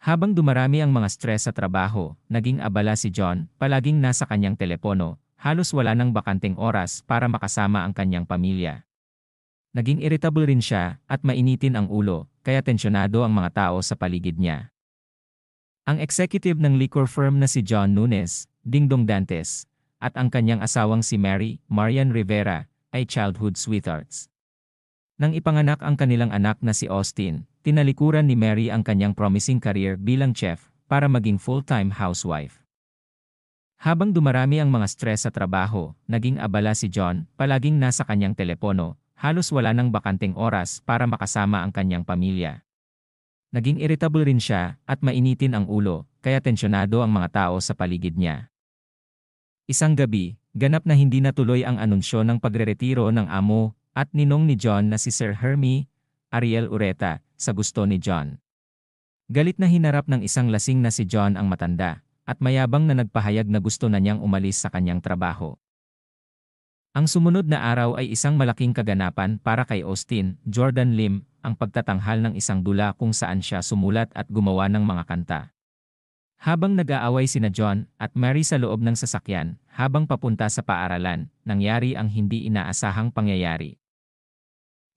Habang dumarami ang mga stress sa trabaho, naging abala si John, palaging nasa kanyang telepono, halos wala nang bakanteng oras para makasama ang kanyang pamilya. Naging irritable rin siya at mainitin ang ulo, kaya tensyonado ang mga tao sa paligid niya. Ang executive ng liquor firm na si John Nunes, Dingdong Dantes, at ang kanyang asawang si Mary, Marian Rivera, ay childhood sweethearts. Nang ipanganak ang kanilang anak na si Austin, tinalikuran ni Mary ang kanyang promising career bilang chef para maging full-time housewife. Habang dumarami ang mga stress sa trabaho, naging abala si John, palaging nasa kanyang telepono, halos wala nang bakanteng oras para makasama ang kanyang pamilya. Naging irritable rin siya at mainitin ang ulo, kaya tensyonado ang mga tao sa paligid niya. Isang gabi, ganap na hindi natuloy ang anunsyo ng pagreretiro ng amo at ninong ni John na si Sir Hermie, Ariel Ureta, sa gusto ni John. Galit na hinarap ng isang lasing na si John ang matanda, at mayabang na nagpahayag na gusto na niyang umalis sa kanyang trabaho. Ang sumunod na araw ay isang malaking kaganapan para kay Austin, Jordan Lim, ang pagtatanghal ng isang dula kung saan siya sumulat at gumawa ng mga kanta. Habang nag-aaway sina John at Mary sa loob ng sasakyan, habang papunta sa paaralan, nangyari ang hindi inaasahang pangyayari.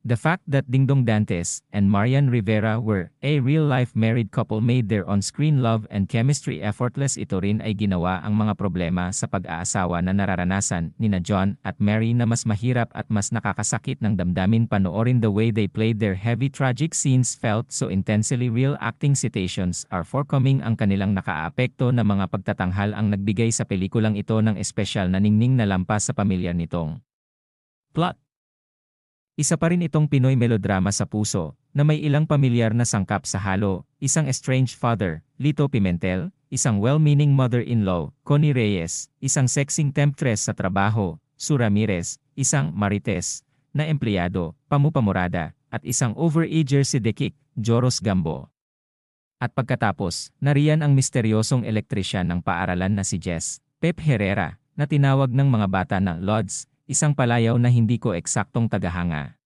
The fact that Dingdong Dantes and Marian Rivera were a real-life married couple made their on-screen love and chemistry effortless. Ito rin ay ginawa ang mga problema sa pag-aasawa na nararanasan nina John at Mary na mas mahirap at mas nakakasakit ng damdamin. Panoorin the way they played their heavy tragic scenes felt so intensely real. Acting citations are forthcoming. Ang kanilang nakaapekto na mga pagtatanghal ang nagbigay sa pelikulang ito ng espesyal na ningning na lampas sa pamilyar nitong plot. Isa pa rin itong Pinoy melodrama sa puso, na may ilang pamilyar na sangkap sa halo, isang estranged father, Lito Pimentel, isang well-meaning mother-in-law, Connie Reyes, isang sexing temptress sa trabaho, Sue Ramirez, isang marites, na empleyado, Pamu Pamorada, at isang overager si Dekik, Joros Gambo. At pagkatapos, nariyan ang misteryosong elektrisyan ng paaralan na si Jess, Pep Herrera, na tinawag ng mga bata na Lods, isang palayaw na hindi ko eksaktong tagahanga.